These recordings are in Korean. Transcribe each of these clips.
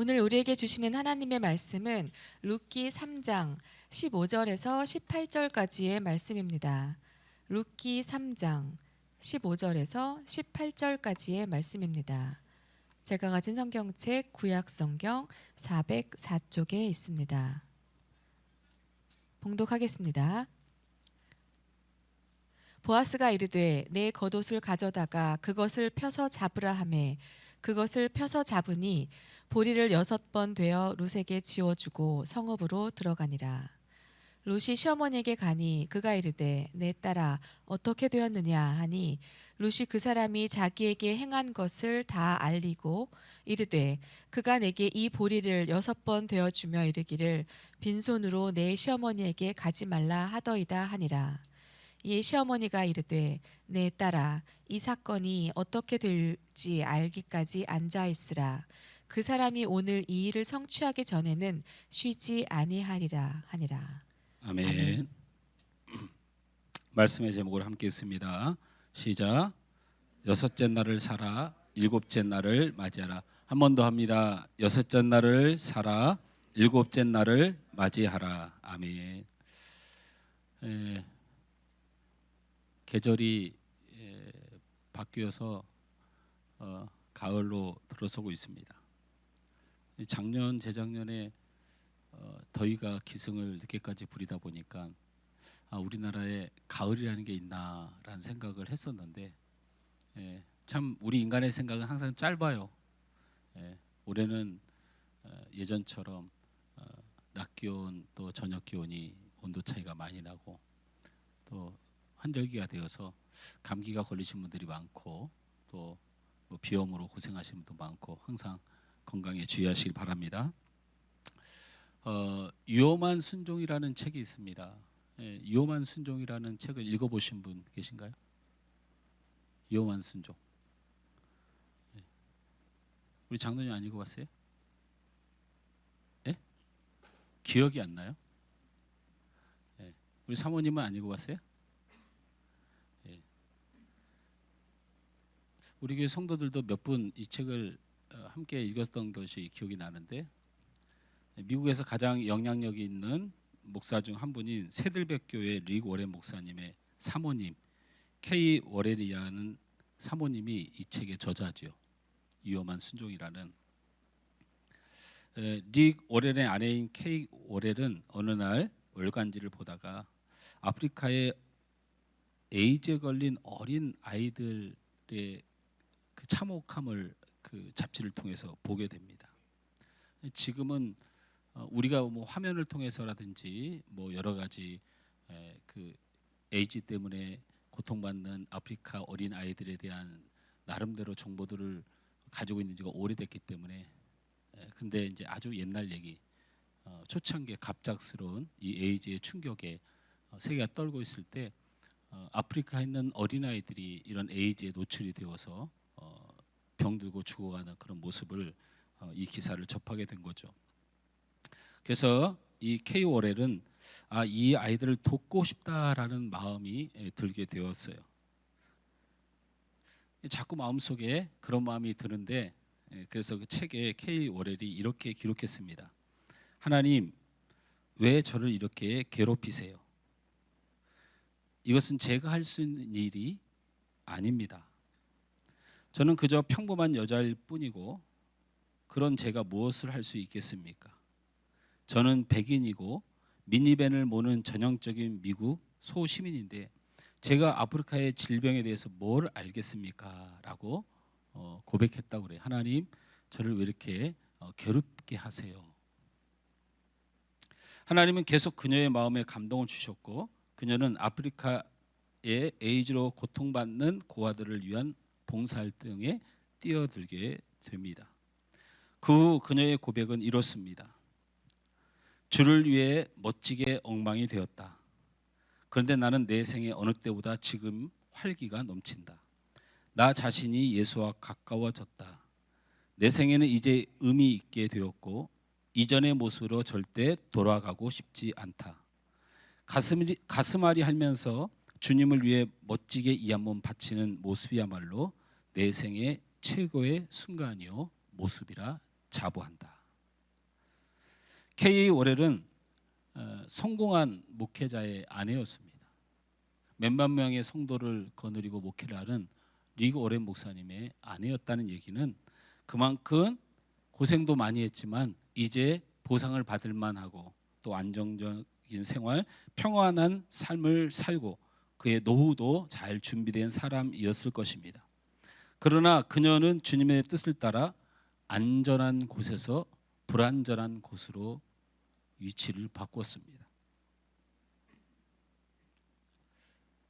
오늘 우리에게 주시는 하나님의 말씀은 룻기 3장 15절에서 18절까지의 말씀입니다. 룻기 3장 15절에서 18절까지의 말씀입니다. 제가 가진 성경책 구약성경 404쪽에 있습니다. 봉독하겠습니다. 보아스가 이르되 내 겉옷을 가져다가 그것을 펴서 잡으라 하매 그것을 펴서 잡으니 보리를 6번 되어 룻에게 지어주고 성읍으로 들어가니라. 룻이 시어머니에게 가니 그가 이르되 내 딸아 어떻게 되었느냐 하니 룻이 그 사람이 자기에게 행한 것을 다 알리고 이르되 그가 내게 이 보리를 6번 되어주며 이르기를 빈손으로 내 시어머니에게 가지 말라 하더이다 하니라. 이에 시어머니가 이르되 내 딸아 이 사건이 어떻게 될지 알기까지 앉아 있으라. 그 사람이 오늘 이 일을 성취하기 전에는 쉬지 아니하리라 하니라. 아멘. 아멘. 말씀의 제목을 함께 읽습니다. 시작. 여섯째 날을 살아 일곱째 날을 맞이하라. 한 번 더 합니다. 여섯째 날을 살아 일곱째 날을 맞이하라. 아멘. 계절이 바뀌어서 가을로 들어서고 있습니다. 작년 재작년에 더위가 기승을 늦게까지 부리다 보니까 우리나라에 가을이라는 게 있나라는 생각을 했었는데 참 우리 인간의 생각은 항상 짧아요. 올해는 예전처럼 낮 기온 또 저녁 기온이 온도 차이가 많이 나고 또 환절기가 되어서 감기가 걸리신 분들이 많고 또 뭐 비염으로 고생하시는 분도 많고 항상 건강에 주의하시길 바랍니다. 위험한 순종이라는 책이 있습니다. 위험한 순종이라는 책을 읽어보신 분 계신가요? 위험한 순종. 우리 장로님 안 읽어봤어요? 예? 기억이 안 나요? 우리 사모님은 안 읽어봤어요? 우리 교회 성도들도 몇 분 이 책을 함께 읽었던 것이 기억이 나는데 미국에서 가장 영향력이 있는 목사 중 한 분인 새들백교회 릭 워렌 목사님의 사모님 K 워렌이라는 사모님이 이 책의 저자죠. 위험한 순종이라는. 릭 워렌의 아내인 K 워렌은 어느 날 월간지를 보다가 아프리카에 에이즈에 걸린 어린 아이들의 그 참혹함을 그 잡지를 통해서 보게 됩니다. 지금은 우리가 뭐 화면을 통해서라든지 뭐 여러 가지 그 에이즈 때문에 고통받는 아프리카 어린 아이들에 대한 나름대로 정보들을 가지고 있는 지가 오래됐기 때문에 근데 이제 아주 옛날 얘기 초창기에 갑작스러운 이 에이즈의 충격에 세계가 떨고 있을 때 아프리카에 있는 어린 아이들이 이런 에이즈에 노출이 되어서 병들고 죽어가는 그런 모습을 이 기사를 접하게 된 거죠. 그래서 이 K 워렐은 이 아이들을 돕고 싶다라는 마음이 들게 되었어요. 자꾸 마음속에 그런 마음이 드는데 그래서 그 책에 K 워렐이 이렇게 기록했습니다. 하나님, 왜 저를 이렇게 괴롭히세요? 이것은 제가 할 수 있는 일이 아닙니다. 저는 그저 평범한 여자일 뿐이고 그런 제가 무엇을 할 수 있겠습니까? 저는 백인이고 미니밴을 모는 전형적인 미국 소시민인데 제가 아프리카의 질병에 대해서 뭘 알겠습니까? 라고 고백했다고 그래요. 하나님, 저를 왜 이렇게 괴롭게 하세요? 하나님은 계속 그녀의 마음에 감동을 주셨고 그녀는 아프리카의 에이즈로 고통받는 고아들을 위한 봉사활동에 뛰어들게 됩니다. 그 후 그녀의 고백은 이렇습니다. 주를 위해 멋지게 엉망이 되었다. 그런데 나는 내 생애 어느 때보다 지금 활기가 넘친다. 나 자신이 예수와 가까워졌다. 내 생애는 이제 의미 있게 되었고 이전의 모습으로 절대 돌아가고 싶지 않다. 가슴앓이 하면서 주님을 위해 멋지게 이 한 몸 바치는 모습이야말로 내 생애 최고의 순간이요 모습이라 자부한다. K.A. 워렐은 성공한 목회자의 아내였습니다. 몇만 명의 성도를 거느리고 목회를 하는 리그 오렌 목사님의 아내였다는 얘기는 그만큼 고생도 많이 했지만 이제 보상을 받을 만하고 또 안정적인 생활, 평안한 삶을 살고 그의 노후도 잘 준비된 사람이었을 것입니다. 그러나 그녀는 주님의 뜻을 따라 안전한 곳에서 불안전한 곳으로 위치를 바꿨습니다.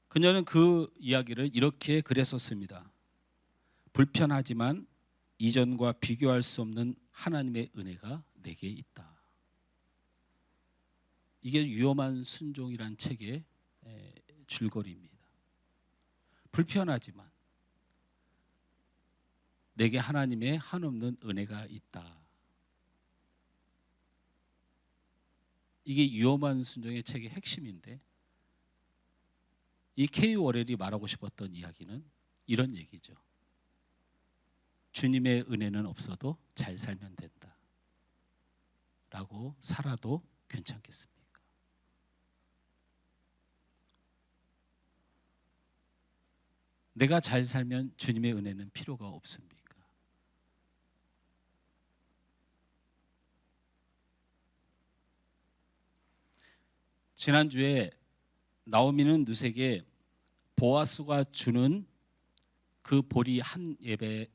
그녀는 그 이야기를 이렇게 그랬었습니다. 불편하지만 이전과 비교할 수 없는 하나님의 은혜가 내게 있다. 이게 위험한 순종이란 책의 줄거리입니다. 불편하지만 내게 하나님의 한없는 은혜가 있다. 이게 위험한 순종의 책의 핵심인데 이 K. 워렐이 말하고 싶었던 이야기는 이런 얘기죠. 주님의 은혜는 없어도 잘 살면 된다. 라고 살아도 괜찮겠습니까? 내가 잘 살면 주님의 은혜는 필요가 없습니까? 지난주에 나오미는 룻에게 보아스가 주는 그 보리 한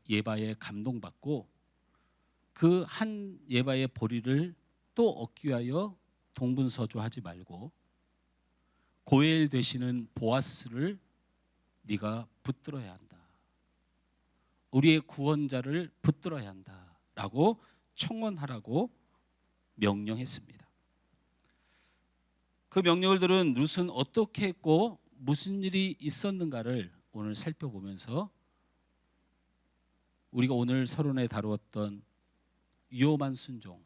예바에 감동받고 그 한 예바의 보리를 또 얻기 위하여 동분서주하지 말고 고엘 되시는 보아스를 네가 붙들어야 한다. 우리의 구원자를 붙들어야 한다라고 청원하라고 명령했습니다. 그 명령을 들은 룻은 어떻게 했고 무슨 일이 있었는가를 오늘 살펴보면서 우리가 오늘 서론에 다루었던 위험한 순종,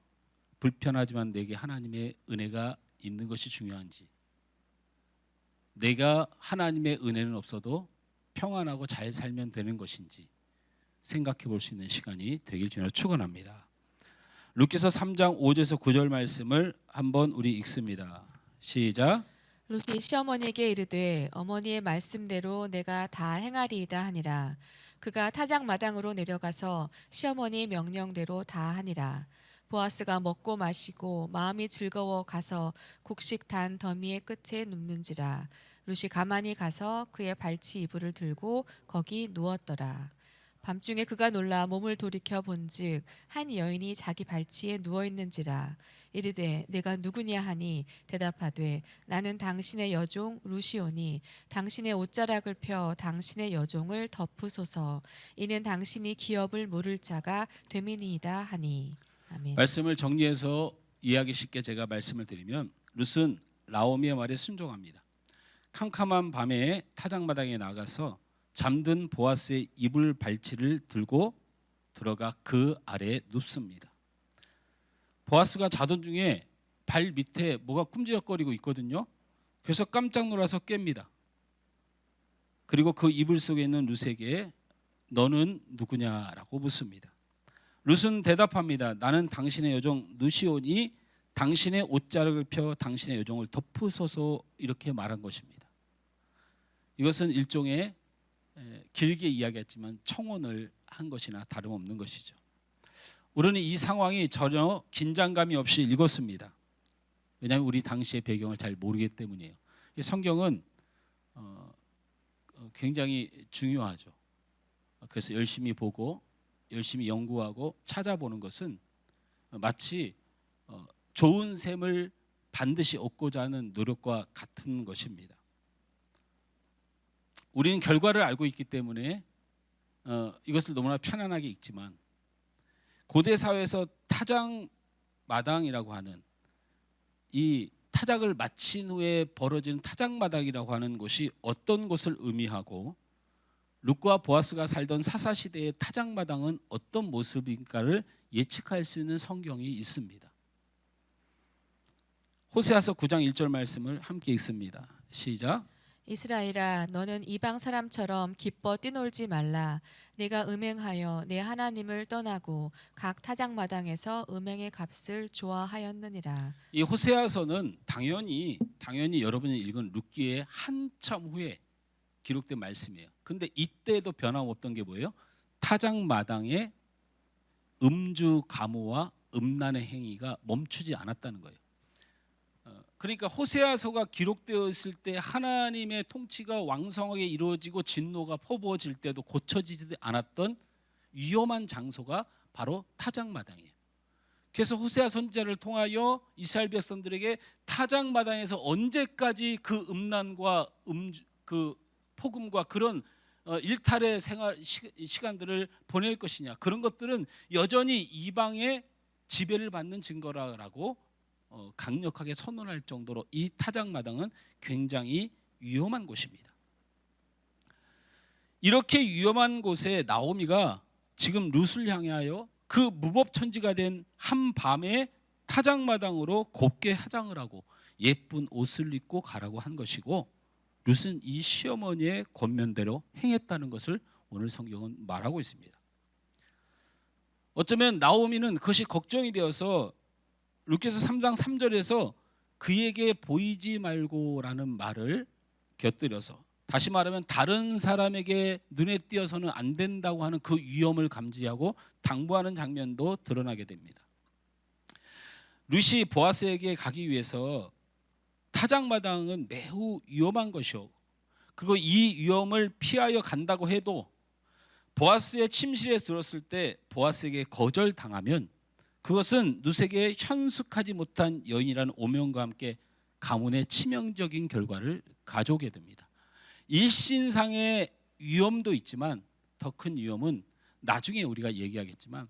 불편하지만 내게 하나님의 은혜가 있는 것이 중요한지, 내가 하나님의 은혜는 없어도 평안하고 잘 살면 되는 것인지 생각해 볼 수 있는 시간이 되길 주님으로 축원합니다. 룻기서 3장 5절에서 9절 말씀을 한번 우리 읽습니다. 시작. 룻이 시어머니에게 이르되 어머니의 말씀대로 내가 다 행하리이다 하니라. 그가 타작 마당으로 내려가서 시어머니 명령대로 다 하니라. 보아스가 먹고 마시고 마음이 즐거워 가서 곡식 단 더미의 끝에 눕는지라. 룻이 가만히 가서 그의 발치 이불을 들고 거기 누웠더라. 밤중에 그가 놀라 몸을 돌이켜 본즉 한 여인이 자기 발치에 누워 있는지라. 이르되 내가 누구냐 하니 대답하되 나는 당신의 여종 룻이오니 당신의 옷자락을 펴 당신의 여종을 덮으소서. 이는 당신이 기업을 물을 자가 됨이니이다 하니. 아멘. 말씀을 정리해서 이해하기 쉽게 제가 말씀을 드리면 룻은 나오미의 말에 순종합니다. 캄캄한 밤에 타작마당에 나가서 잠든 보아스의 이불 발치를 들고 들어가 그 아래에 눕습니다. 보아스가 자던 중에 발 밑에 뭐가 꿈지럭거리고 있거든요. 그래서 깜짝 놀라서 깹니다. 그리고 그 이불 속에 있는 룻에게 너는 누구냐라고 묻습니다. 룻은 대답합니다. 나는 당신의 여종 룻이오니 당신의 옷자락을 펴 당신의 여종을 덮으소서. 이렇게 말한 것입니다. 이것은 일종의 길게 이야기했지만 청혼을 한 것이나 다름없는 것이죠. 우리는 이 상황이 전혀 긴장감이 없이 읽었습니다. 왜냐하면 우리 당시의 배경을 잘 모르기 때문이에요. 성경은 굉장히 중요하죠. 그래서 열심히 보고 열심히 연구하고 찾아보는 것은 마치 좋은 셈을 반드시 얻고자 하는 노력과 같은 것입니다. 우리는 결과를 알고 있기 때문에 이것을 너무나 편안하게 읽지만 고대 사회에서 타작 마당이라고 하는 이 타작을 마친 후에 벌어지는 타작마당이라고 하는 것이 어떤 것을 의미하고 룻과 보아스가 살던 사사 시대의 타작마당은 어떤 모습인가를 예측할 수 있는 성경이 있습니다. 호세아서 9장 1절 말씀을 함께 읽습니다. 시작. 이스라엘아 너는 이방 사람처럼 기뻐 뛰놀지 말라. 내가 음행하여 내 하나님을 떠나고 각 타작마당에서 음행의 값을 좋아하였느니라. 이 호세아서는 당연히 여러분이 읽은 룻기의 한참 후에 기록된 말씀이에요. 근데 이때도 변함없던 게 뭐예요? 타작마당의 음주 가무와 음란의 행위가 멈추지 않았다는 거예요. 그러니까 호세아서가 기록되어 있을 때 하나님의 통치가 왕성하게 이루어지고 진노가 퍼부어질 때도 고쳐지지 않았던 위험한 장소가 바로 타작마당이에요. 그래서 호세아 선지자를 통하여 이스라엘 백성들에게 타작마당에서 언제까지 그 음란과 그 폭음과 그런 일탈의 생활 시간들을 보낼 것이냐, 그런 것들은 여전히 이방의 지배를 받는 증거라고 강력하게 선언할 정도로 이 타작마당은 굉장히 위험한 곳입니다. 이렇게 위험한 곳에 나오미가 지금 룻을 향하여 그 무법천지가 된 한밤에 타작마당으로 곱게 화장을 하고 예쁜 옷을 입고 가라고 한 것이고, 룻은 이 시어머니의 권면대로 행했다는 것을 오늘 성경은 말하고 있습니다. 어쩌면 나오미는 그것이 걱정이 되어서 룻기서 3장 3절에서 그에게 보이지 말고라는 말을 곁들여서, 다시 말하면 다른 사람에게 눈에 띄어서는 안 된다고 하는 그 위험을 감지하고 당부하는 장면도 드러나게 됩니다. 룻이 보아스에게 가기 위해서 타작마당은 매우 위험한 것이요, 그리고 이 위험을 피하여 간다고 해도 보아스의 침실에 들었을 때 보아스에게 거절당하면 그것은 룻에게 현숙하지 못한 여인이라는 오명과 함께 가문의 치명적인 결과를 가져오게 됩니다. 일신상의 위험도 있지만 더 큰 위험은 나중에 우리가 얘기하겠지만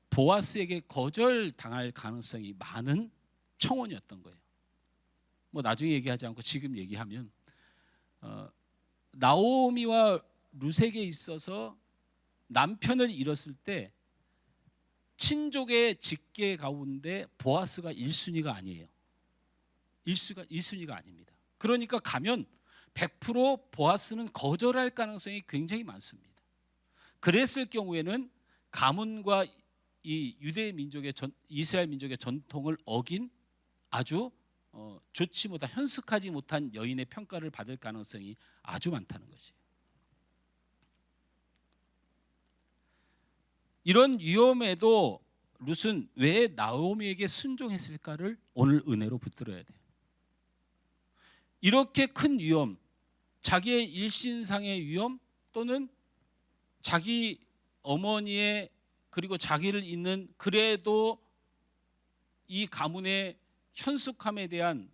보아스에게 거절당할 가능성이 많은 청혼이었던 거예요. 뭐 나중에 얘기하지 않고 지금 얘기하면 나오미와 룻에게 있어서 남편을 잃었을 때 친족의 직계 가운데 보아스가 1순위가 아니에요. 1순위가 아닙니다. 그러니까 가면 100% 보아스는 거절할 가능성이 굉장히 많습니다. 그랬을 경우에는 가문과 이 유대 민족의 이스라엘 민족의 전통을 어긴 아주 좋지 못한, 현숙하지 못한 여인의 평가를 받을 가능성이 아주 많다는 것이에요. 이런 위험에도 룻은 왜 나오미에게 순종했을까를 오늘 은혜로 붙들어야 돼요. 이렇게 큰 위험, 자기의 일신상의 위험 또는 자기 어머니의 그리고 자기를 잇는 그래도 이 가문의 현숙함에 대한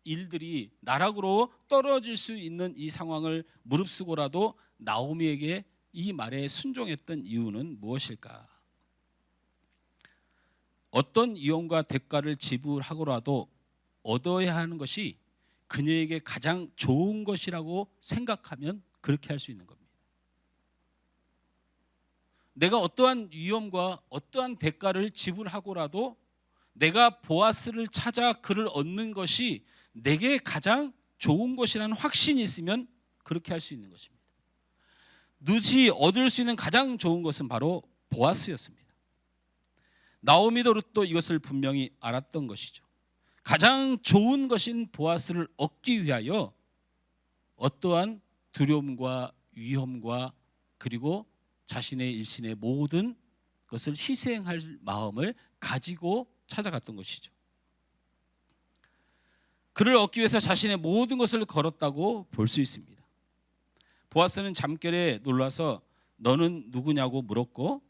일들이 나락으로 떨어질 수 있는 이 상황을 무릅쓰고라도 나오미에게 이 말에 순종했던 이유는 무엇일까? 어떤 이용과 대가를 지불하고라도 얻어야 하는 것이 그녀에게 가장 좋은 것이라고 생각하면 그렇게 할 수 있는 겁니다. 내가 어떠한 위험과 어떠한 대가를 지불하고라도 내가 보아스를 찾아 그를 얻는 것이 내게 가장 좋은 것이라는 확신이 있으면 그렇게 할 수 있는 것입니다. 룻이 얻을 수 있는 가장 좋은 것은 바로 보아스였습니다. 나오미도 룻도 이것을 분명히 알았던 것이죠. 가장 좋은 것인 보아스를 얻기 위하여 어떠한 두려움과 위험과 그리고 자신의 일신의 모든 것을 희생할 마음을 가지고 찾아갔던 것이죠. 그를 얻기 위해서 자신의 모든 것을 걸었다고 볼 수 있습니다. 보아스는 잠결에 놀라서 너는 누구냐고 물었고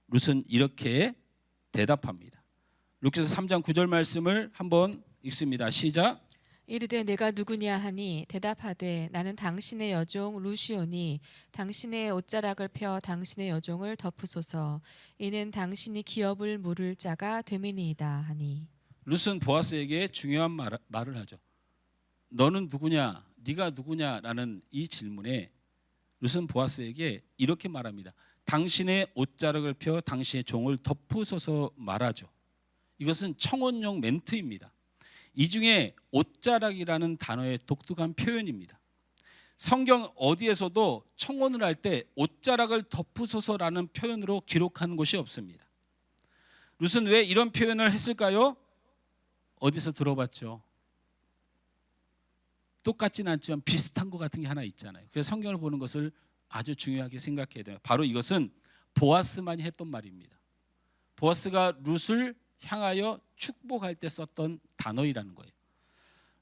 룻은 이렇게 대답합니다. 룻기서 3장 9절 말씀을 한번 읽습니다. 시작. 이르되 내가 누구냐 하니 대답하되 나는 당신의 여종 루시오니 당신의 옷자락을 펴 당신의 여종을 덮으소서. 이는 당신이 기업을 물을 자가 됨이니이다 하니. 룻은 보아스에게 중요한 말을 하죠. 너는 누구냐? 네가 누구냐라는 이 질문에 룻은 보아스에게 이렇게 말합니다. 당신의 옷자락을 펴 당신의 종을 덮으소서 말하죠. 이것은 청혼용 멘트입니다. 이 중에 옷자락이라는 단어의 독특한 표현입니다. 성경 어디에서도 청혼을 할 때 옷자락을 덮으소서라는 표현으로 기록한 곳이 없습니다. 룻은 왜 이런 표현을 했을까요? 어디서 들어봤죠? 똑같지는 않지만 비슷한 것 같은 게 하나 있잖아요. 그래서 성경을 보는 것을 아주 중요하게 생각해야 돼요. 바로 이것은 보아스만이 했던 말입니다. 보아스가 룻을 향하여 축복할 때 썼던 단어이라는 거예요.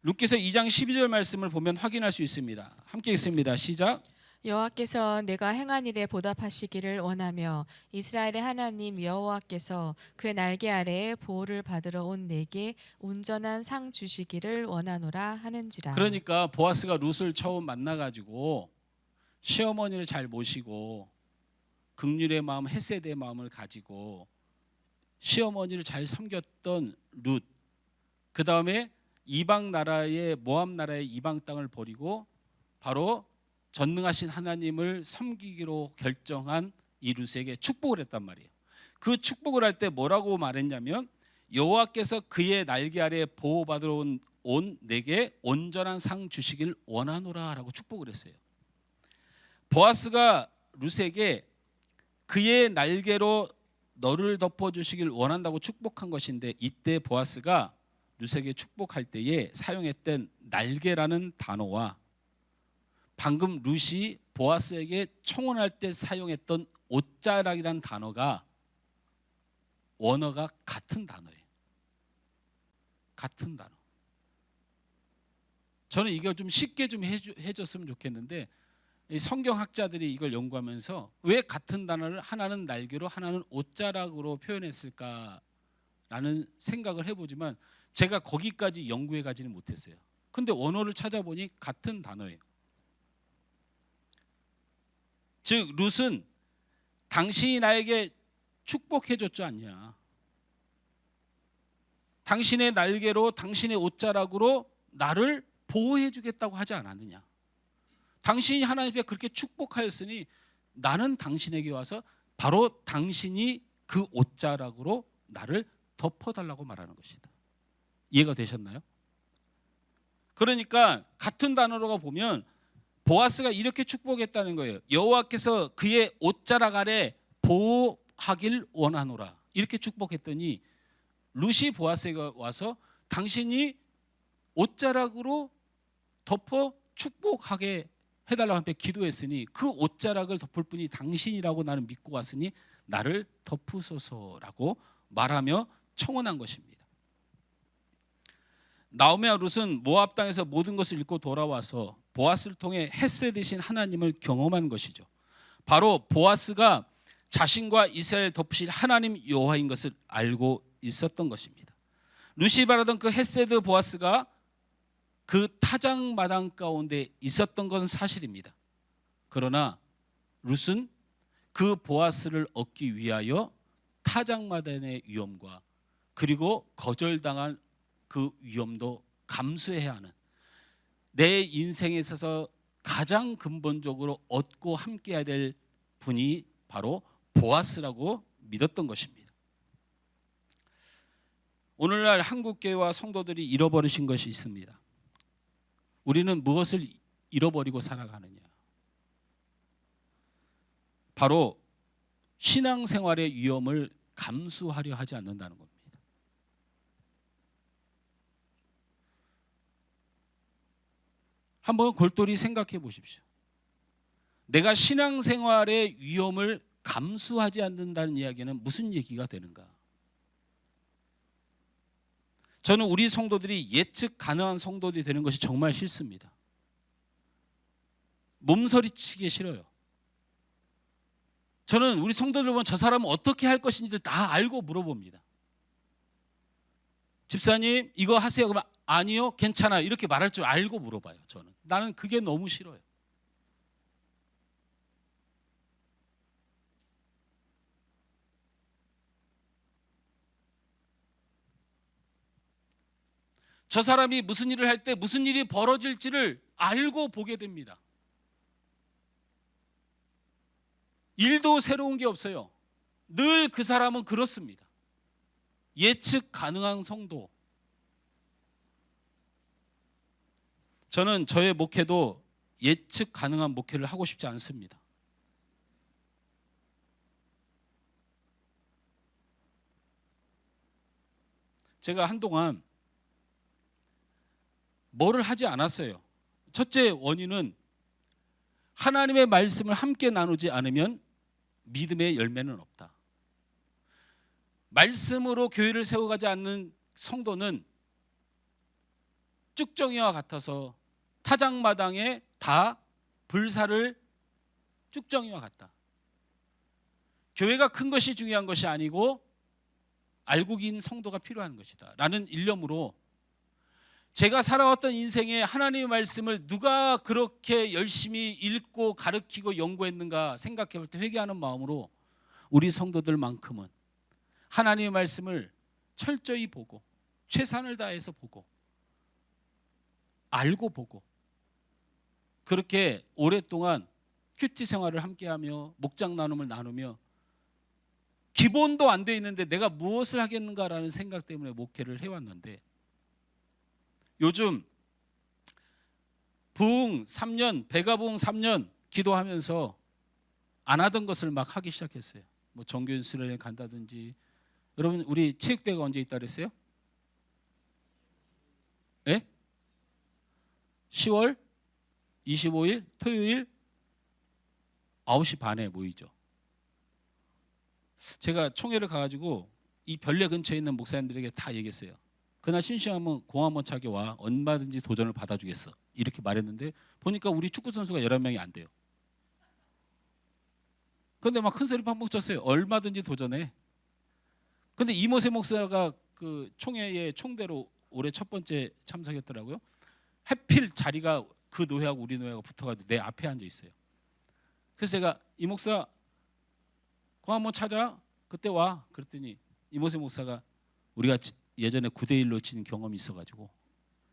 룻기서 2장 12절 말씀을 보면 확인할 수 있습니다. 함께 읽습니다. 시작. 여호와께서 내가 행한 일에 보답하시기를 원하며 이스라엘의 하나님 여호와께서 그 날개 아래에 보호를 받으러 온 내게 온전한 상 주시기를 원하노라 하는지라. 그러니까 보아스가 룻을 처음 만나가지고 시어머니를 잘 모시고 긍휼의 마음, 헤세드의 마음을 가지고 시어머니를 잘 섬겼던 룻, 그 다음에 이방 나라의 모압 나라의 이방 땅을 버리고 바로 전능하신 하나님을 섬기기로 결정한 이 룻에게 축복을 했단 말이에요. 그 축복을 할 때 뭐라고 말했냐면 여호와께서 그의 날개 아래 보호받으러 온 내게 온전한 상 주시길 원하노라 라고 축복을 했어요. 보아스가 룻에게 그의 날개로 너를 덮어주시길 원한다고 축복한 것인데, 이때 보아스가 룻에게 축복할 때에 사용했던 날개라는 단어와 방금 룻이 보아스에게 청혼할 때 사용했던 옷자락이라는 단어가 원어가 같은 단어예요. 같은 단어. 저는 이거 좀 쉽게 좀 해줬으면 좋겠는데, 성경학자들이 이걸 연구하면서 왜 같은 단어를 하나는 날개로 하나는 옷자락으로 표현했을까라는 생각을 해보지만 제가 거기까지 연구해 가지는 못했어요. 근데 원어를 찾아보니 같은 단어예요. 즉 룻은 당신이 나에게 축복해 줬지 않냐, 당신의 날개로 당신의 옷자락으로 나를 보호해 주겠다고 하지 않았느냐, 당신이 하나님 앞에 그렇게 축복하였으니 나는 당신에게 와서 바로 당신이 그 옷자락으로 나를 덮어달라고 말하는 것이다. 이해가 되셨나요? 그러니까 같은 단어로 보면 보아스가 이렇게 축복했다는 거예요. 여호와께서 그의 옷자락 아래 보호하길 원하노라, 이렇게 축복했더니 룻이 보아스에게 와서 당신이 옷자락으로 덮어 축복하게 해달라고 한테 기도했으니 그 옷자락을 덮을 분이 당신이라고 나는 믿고 왔으니 나를 덮으소서라고 말하며 청혼한 것입니다. 나오미와 룻은 모압 땅에서 모든 것을 잃고 돌아와서 보아스를 통해 헤세드신 하나님을 경험한 것이죠. 바로 보아스가 자신과 이스라엘 덮으실 하나님 여호와인 것을 알고 있었던 것입니다. 룻이 바라던 그 헤세드 보아스가 그 타작마당 가운데 있었던 건 사실입니다. 그러나 룻은 그 보아스를 얻기 위하여 타작마당의 위험과 그리고 거절당할 그 위험도 감수해야 하는, 내 인생에 있어서 가장 근본적으로 얻고 함께해야 될 분이 바로 보아스라고 믿었던 것입니다. 오늘날 한국교회와 성도들이 잃어버리신 것이 있습니다. 우리는 무엇을 잃어버리고 살아가느냐? 바로 신앙생활의 위험을 감수하려 하지 않는다는 겁니다. 한번 골똘히 생각해 보십시오. 내가 신앙생활의 위험을 감수하지 않는다는 이야기는 무슨 얘기가 되는가? 저는 우리 성도들이 예측 가능한 성도들이 되는 것이 정말 싫습니다. 몸서리치기 싫어요. 저는 우리 성도들 보면 저 사람은 어떻게 할 것인지를 다 알고 물어봅니다. 집사님 이거 하세요. 그러면 아니요 괜찮아요 이렇게 말할 줄 알고 물어봐요. 저는 나는 그게 너무 싫어요. 저 사람이 무슨 일을 할 때 무슨 일이 벌어질지를 알고 보게 됩니다. 일도 새로운 게 없어요. 늘 그 사람은 그렇습니다. 예측 가능한 성도. 저는 저의 목회도 예측 가능한 목회를 하고 싶지 않습니다. 제가 한동안 뭐를 하지 않았어요. 첫째 원인은 하나님의 말씀을 함께 나누지 않으면 믿음의 열매는 없다. 말씀으로 교회를 세워가지 않는 성도는 쭉정이와 같아서 타작마당에 다 불사를 쭉정이와 같다. 교회가 큰 것이 중요한 것이 아니고 알고 긴 성도가 필요한 것이다 라는 일념으로 제가 살아왔던 인생에 하나님의 말씀을 누가 그렇게 열심히 읽고 가르치고 연구했는가 생각해 볼 때 회개하는 마음으로 우리 성도들만큼은 하나님의 말씀을 철저히 보고 최선을 다해서 보고 알고 보고 그렇게 오랫동안 큐티 생활을 함께하며 목장 나눔을 나누며 기본도 안 돼 있는데 내가 무엇을 하겠는가라는 생각 때문에 목회를 해왔는데 요즘 부흥 3년, 배가 부흥 3년 기도하면서 안 하던 것을 막 하기 시작했어요. 뭐 종교인 수련회 간다든지. 여러분 우리 체육대회가 언제 있다 그랬어요? 예? 10월 25일 토요일 9시 반에 모이죠. 제가 총회를 가가지고 이 별내 근처에 있는 목사님들에게 다 얘기했어요. 그날 심심하면 공 한번 차게 와. 얼마든지 도전을 받아주겠어. 이렇게 말했는데 보니까 우리 축구선수가 11명이 안 돼요. 그런데 막 큰 소리 팍팍 쳤어요. 얼마든지 도전해. 근데 이모세 목사가 그 총회의 총대로 올해 첫 번째 참석했더라고요. 하필 자리가 그 노회하고 우리 노회하고 붙어가지고 내 앞에 앉아 있어요. 그래서 제가 이 목사 공 한번 찾아 그때 와 그랬더니 이모세 목사가 우리가 예전에 9대1로 치는 경험이 있어가지고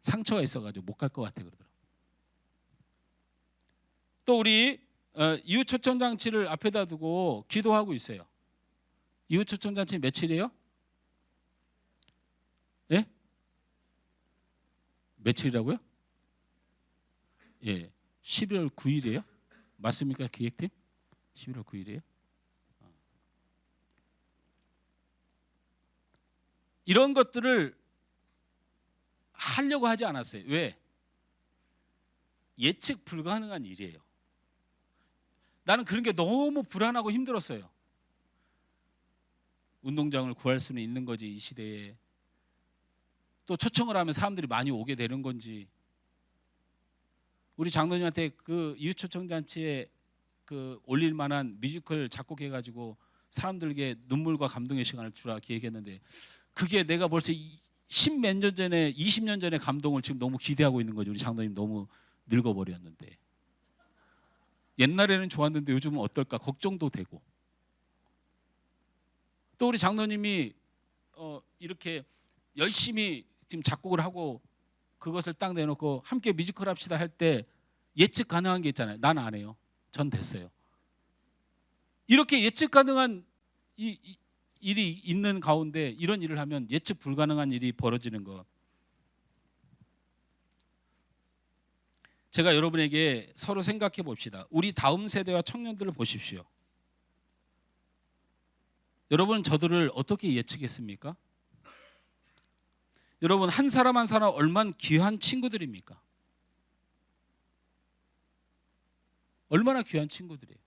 상처가 있어가지고 못 갈 것 같아 그러더라고요. 또 우리 이웃초청장치를 앞에다 두고 기도하고 있어요. 이웃초청장치 며칠이에요? 예? 며칠이라고요? 예, 11월 9일이에요? 맞습니까 기획팀? 11월 9일이에요? 이런 것들을 하려고 하지 않았어요. 왜? 예측 불가능한 일이에요. 나는 그런 게 너무 불안하고 힘들었어요. 운동장을 구할 수는 있는 거지 이 시대에. 또 초청을 하면 사람들이 많이 오게 되는 건지. 우리 장로님한테 그 이웃초청잔치에 그 올릴 만한 뮤지컬 작곡해가지고 사람들에게 눈물과 감동의 시간을 주라 기획했는데 그게 내가 벌써 10몇 년 전에 20년 전에 감동을 지금 너무 기대하고 있는 거죠. 우리 장로님 너무 늙어버렸는데 옛날에는 좋았는데 요즘은 어떨까 걱정도 되고 또 우리 장로님이 이렇게 열심히 지금 작곡을 하고 그것을 딱 내놓고 함께 뮤지컬 합시다 할 때 예측 가능한 게 있잖아요. 난 안 해요. 전 됐어요. 이렇게 예측 가능한 일이 있는 가운데 이런 일을 하면 예측 불가능한 일이 벌어지는 것. 제가 여러분에게 서로 생각해 봅시다. 우리 다음 세대와 청년들을 보십시오. 여러분 저들을 어떻게 예측했습니까? 여러분 한 사람 한 사람 얼마나 귀한 친구들입니까? 얼마나 귀한 친구들이에요.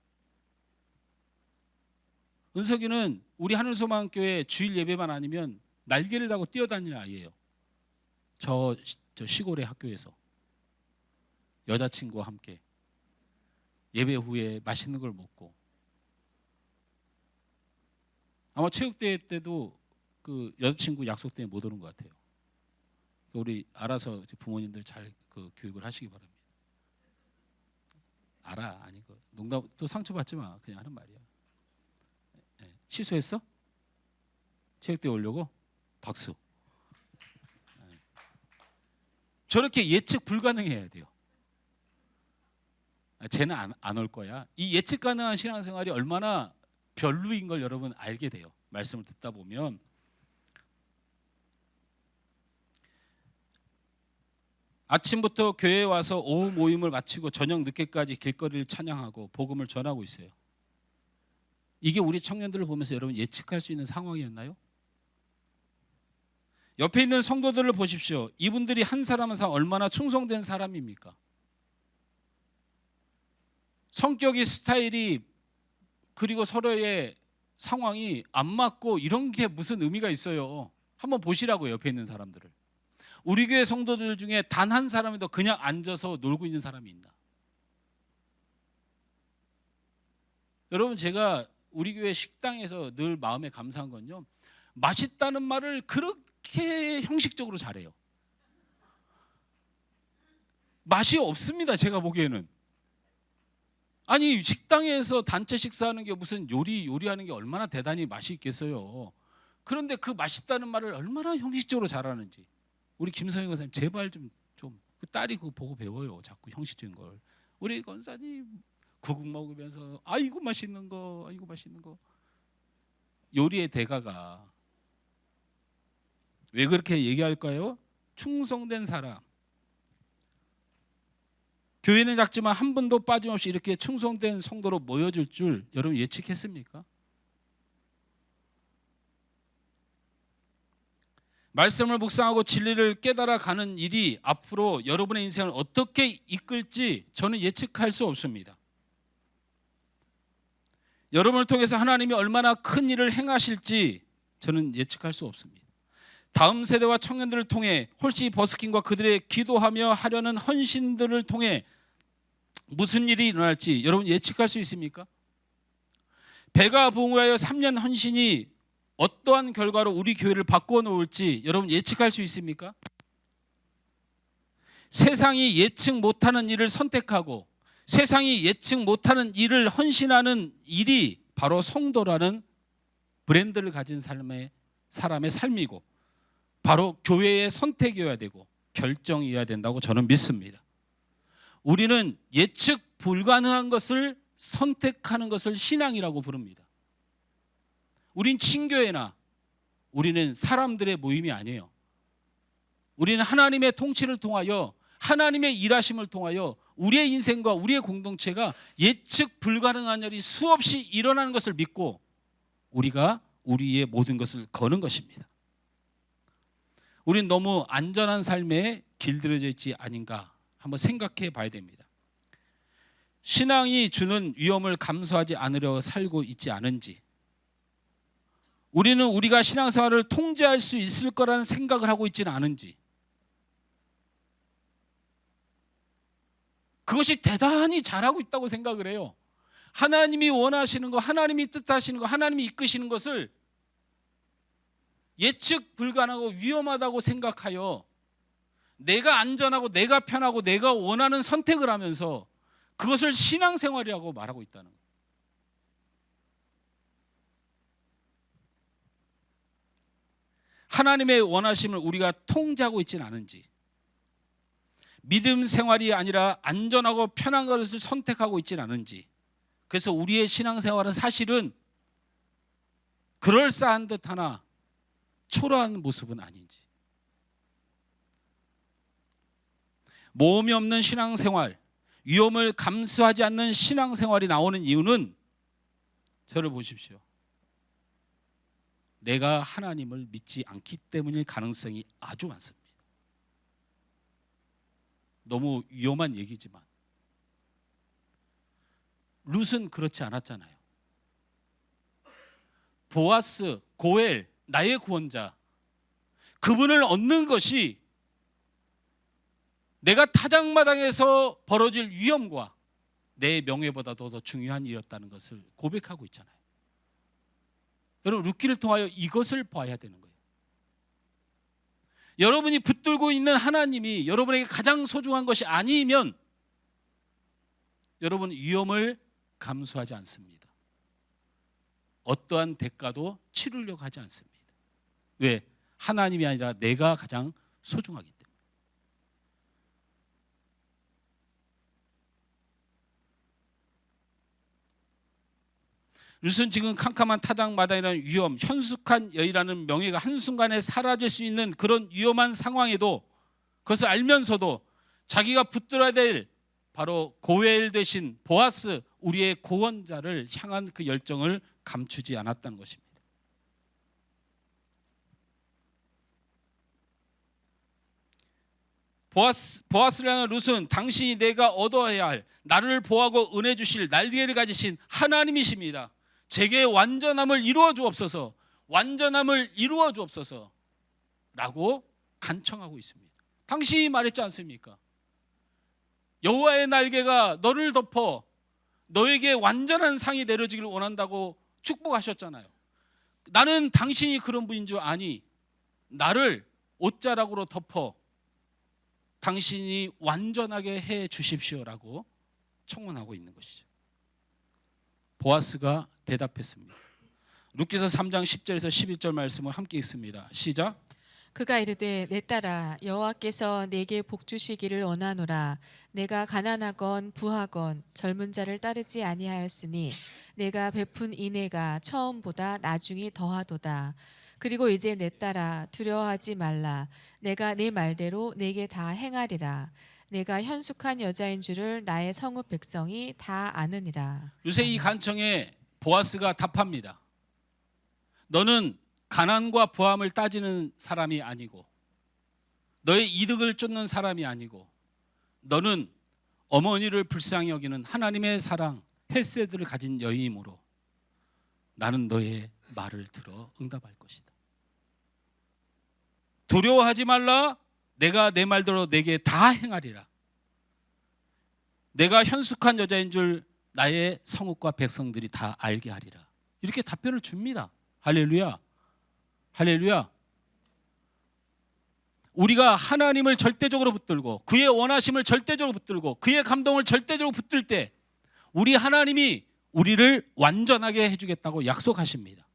은석이는 우리 하늘소망교회 주일 예배만 아니면 날개를 달고 뛰어다니는 아이예요. 저 시골의 학교에서 여자친구와 함께 예배 후에 맛있는 걸 먹고 아마 체육대회 때도 그 여자친구 약속 때문에 못 오는 것 같아요. 우리 알아서 부모님들 잘 그 교육을 하시기 바랍니다. 알아 아니고 농담 또 상처받지 마 그냥 하는 말이야. 네. 취소했어? 체육대회 오려고? 박수. 네. 저렇게 예측 불가능해야 돼요. 쟤는 안 올 거야. 이 예측 가능한 신앙생활이 얼마나 별로인 걸 여러분 알게 돼요. 말씀을 듣다 보면. 아침부터 교회에 와서 오후 모임을 마치고 저녁 늦게까지 길거리를 찬양하고 복음을 전하고 있어요. 이게 우리 청년들을 보면서 여러분 예측할 수 있는 상황이었나요? 옆에 있는 성도들을 보십시오. 이분들이 한 사람 한 사람 얼마나 충성된 사람입니까? 성격이, 스타일이, 그리고 서로의 상황이 안 맞고 이런 게 무슨 의미가 있어요? 한번 보시라고, 옆에 있는 사람들을. 우리 교회 성도들 중에 단 한 사람이도 그냥 앉아서 놀고 있는 사람이 있나? 여러분, 제가 우리 교회 식당에서 늘 마음에 감사한 건요, 맛있다는 말을 그렇게 형식적으로 잘해요. 맛이 없습니다, 제가 보기에는. 아니, 식당에서 단체 식사하는 게 무슨 요리하는 게 얼마나 대단히 맛이 있겠어요. 그런데 그 맛있다는 말을 얼마나 형식적으로 잘하는지. 우리 김성희 권사님 제발 좀 그 딸이 그거 보고 배워요. 자꾸 형식적인 걸. 우리 권사님 국국 먹으면서 아이고 맛있는 거, 아이고 맛있는 거. 요리의 대가가 왜 그렇게 얘기할까요? 충성된 사람. 교회는 작지만 한 분도 빠짐없이 이렇게 충성된 성도로 모여질 줄 여러분 예측했습니까? 말씀을 묵상하고 진리를 깨달아 가는 일이 앞으로 여러분의 인생을 어떻게 이끌지 저는 예측할 수 없습니다. 여러분을 통해서 하나님이 얼마나 큰 일을 행하실지 저는 예측할 수 없습니다. 다음 세대와 청년들을 통해 홀씨 버스킹과 그들의 기도하며 하려는 헌신들을 통해 무슨 일이 일어날지 여러분 예측할 수 있습니까? 배가 부흥하여 3년 헌신이 어떠한 결과로 우리 교회를 바꾸어 놓을지 여러분 예측할 수 있습니까? 세상이 예측 못하는 일을 선택하고 세상이 예측 못하는 일을 헌신하는 일이 바로 성도라는 브랜드를 가진 사람의 삶이고 바로 교회의 선택이어야 되고 결정이어야 된다고 저는 믿습니다. 우리는 예측 불가능한 것을 선택하는 것을 신앙이라고 부릅니다. 우린 친교회나 우리는 사람들의 모임이 아니에요. 우리는 하나님의 통치를 통하여 하나님의 일하심을 통하여 우리의 인생과 우리의 공동체가 예측 불가능한 일이 수없이 일어나는 것을 믿고 우리가 우리의 모든 것을 거는 것입니다. 우린 너무 안전한 삶에 길들여져 있지 아닌가 한번 생각해 봐야 됩니다. 신앙이 주는 위험을 감수하지 않으려 살고 있지 않은지, 우리는 우리가 신앙생활을 통제할 수 있을 거라는 생각을 하고 있지는 않은지, 그것이 대단히 잘하고 있다고 생각을 해요. 하나님이 원하시는 거, 하나님이 뜻하시는 거, 하나님이 이끄시는 것을 예측 불가능하고 위험하다고 생각하여 내가 안전하고 내가 편하고 내가 원하는 선택을 하면서 그것을 신앙생활이라고 말하고 있다는 거예요. 하나님의 원하심을 우리가 통제하고 있지는 않은지, 믿음 생활이 아니라 안전하고 편한 것을 선택하고 있지는 않은지, 그래서 우리의 신앙생활은 사실은 그럴싸한 듯 하나 초라한 모습은 아닌지. 모험이 없는 신앙생활, 위험을 감수하지 않는 신앙생활이 나오는 이유는 저를 보십시오. 내가 하나님을 믿지 않기 때문일 가능성이 아주 많습니다. 너무 위험한 얘기지만 룻은 그렇지 않았잖아요. 보아스, 고엘, 나의 구원자, 그분을 얻는 것이 내가 타작마당에서 벌어질 위험과 내 명예보다도 더 중요한 일이었다는 것을 고백하고 있잖아요. 여러분, 룻기를 통하여 이것을 봐야 되는 거예요. 여러분이 붙들고 있는 하나님이 여러분에게 가장 소중한 것이 아니면 여러분 위험을 감수하지 않습니다. 어떠한 대가도 치르려고 하지 않습니다. 왜? 하나님이 아니라 내가 가장 소중하기 때문에. 룻은 지금 캄캄한 타작마당이라는 위험, 현숙한 여인이라는 명예가 한순간에 사라질 수 있는 그런 위험한 상황에도 그것을 알면서도 자기가 붙들어야 될 바로 고엘 되신 보아스, 우리의 구원자를 향한 그 열정을 감추지 않았다는 것입니다. 보아스를 향한 룻은 당신이 내가 얻어야 할, 나를 보호하고 은혜 주실 날개를 가지신 하나님이십니다. 제게 완전함을 이루어 주옵소서, 완전함을 이루어 주옵소서 라고 간청하고 있습니다. 당신이 말했지 않습니까? 여호와의 날개가 너를 덮어 너에게 완전한 상이 내려지기를 원한다고 축복하셨잖아요. 나는 당신이 그런 분인 줄 아니, 나를 옷자락으로 덮어 당신이 완전하게 해 주십시오라고 청원하고 있는 것이죠. 보아스가 대답했습니다. 룻기서 3장 10절에서 11절 말씀을 함께 읽습니다. 시작. 그가 이르되 내 딸아 여호와께서 내게 복 주시기를 원하노라. 내가 가난하건 부하건 젊은 자를 따르지 아니하였으니 내가 베푼 인애가 처음보다 나중이 더하도다. 그리고 이제 내 딸아 두려워하지 말라. 내가 네 말대로 내게 다 행하리라. 내가 현숙한 여자인 줄을 나의 성읍 백성이 다 아느니라. 요새 이 간청에 보아스가 답합니다. 너는 가난과 부함을 따지는 사람이 아니고 너의 이득을 쫓는 사람이 아니고 너는 어머니를 불쌍히 여기는 하나님의 사랑 헬세드를 가진 여인이므로 나는 너의 말을 들어 응답할 것이다. 두려워하지 말라. 내가 내 말대로 내게 다 행하리라. 내가 현숙한 여자인 줄 나의 성읍과 백성들이 다 알게 하리라. 이렇게 답변을 줍니다. 할렐루야. 할렐루야. 우리가 하나님을 절대적으로 붙들고 그의 원하심을 절대적으로 붙들고 그의 감동을 절대적으로 붙들 때 우리 하나님이 우리를 완전하게 해주겠다고 약속하십니다.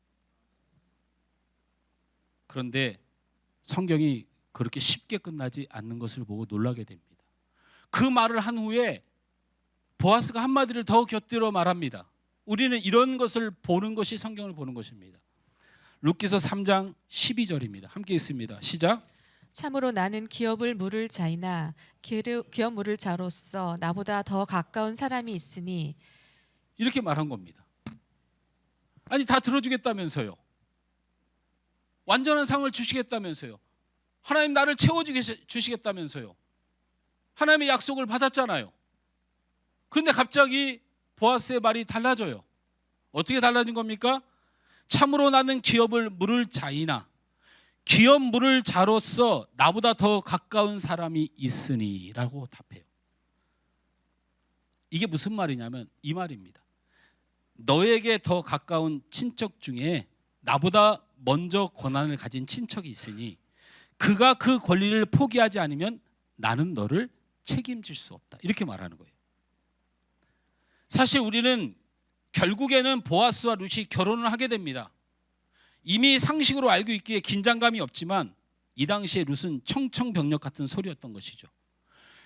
그런데 성경이 그렇게 쉽게 끝나지 않는 것을 보고 놀라게 됩니다. 그 말을 한 후에 보아스가 한마디를 더 곁들여 말합니다. 우리는 이런 것을 보는 것이 성경을 보는 것입니다. 룻기서 3장 12절입니다. 함께 읽습니다. 시작. 참으로 나는 기업을 물을 자이나 기업 물을 자로서 나보다 더 가까운 사람이 있으니 이렇게 말한 겁니다. 아니 다 들어주겠다면서요. 완전한 상을 주시겠다면서요. 하나님 나를 채워주시겠다면서요. 하나님의 약속을 받았잖아요. 그런데 갑자기 보아스의 말이 달라져요. 어떻게 달라진 겁니까? 참으로 나는 기업을 물을 자이나 기업 물을 자로서 나보다 더 가까운 사람이 있으니 라고 답해요. 이게 무슨 말이냐면 이 말입니다. 너에게 더 가까운 친척 중에 나보다 먼저 권한을 가진 친척이 있으니 그가 그 권리를 포기하지 않으면 나는 너를 책임질 수 없다. 이렇게 말하는 거예요. 사실 우리는 결국에는 보아스와 룻이 결혼을 하게 됩니다. 이미 상식으로 알고 있기에 긴장감이 없지만 이 당시에 룻은 청청병력 같은 소리였던 것이죠.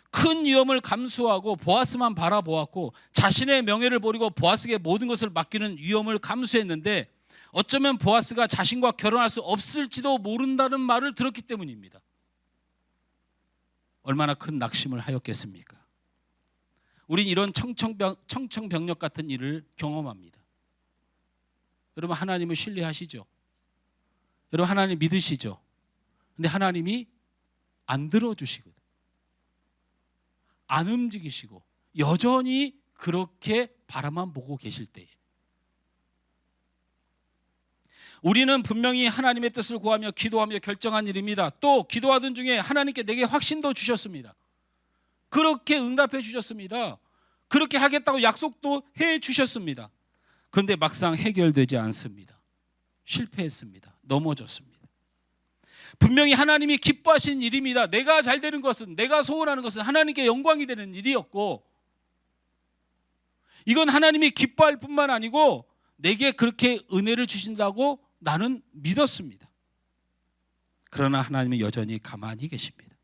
큰 위험을 감수하고 보아스만 바라보았고 자신의 명예를 버리고 보아스에게 모든 것을 맡기는 위험을 감수했는데 어쩌면 보아스가 자신과 결혼할 수 없을지도 모른다는 말을 들었기 때문입니다. 얼마나 큰 낙심을 하였겠습니까? 우린 이런 청청병력 같은 일을 경험합니다. 여러분 하나님을 신뢰하시죠? 여러분 하나님 믿으시죠? 근데 하나님이 안 들어주시거든. 안 움직이시고 여전히 그렇게 바라만 보고 계실 때에 우리는 분명히 하나님의 뜻을 구하며 기도하며 결정한 일입니다. 또 기도하던 중에 하나님께 내게 확신도 주셨습니다. 그렇게 응답해 주셨습니다. 그렇게 하겠다고 약속도 해 주셨습니다. 그런데 막상 해결되지 않습니다. 실패했습니다. 넘어졌습니다. 분명히 하나님이 기뻐하신 일입니다. 내가 잘 되는 것은, 내가 소원하는 것은 하나님께 영광이 되는 일이었고 이건 하나님이 기뻐할 뿐만 아니고 내게 그렇게 은혜를 주신다고 나는 믿었습니다. 그러나 하나님은 여전히 가만히 계십니다.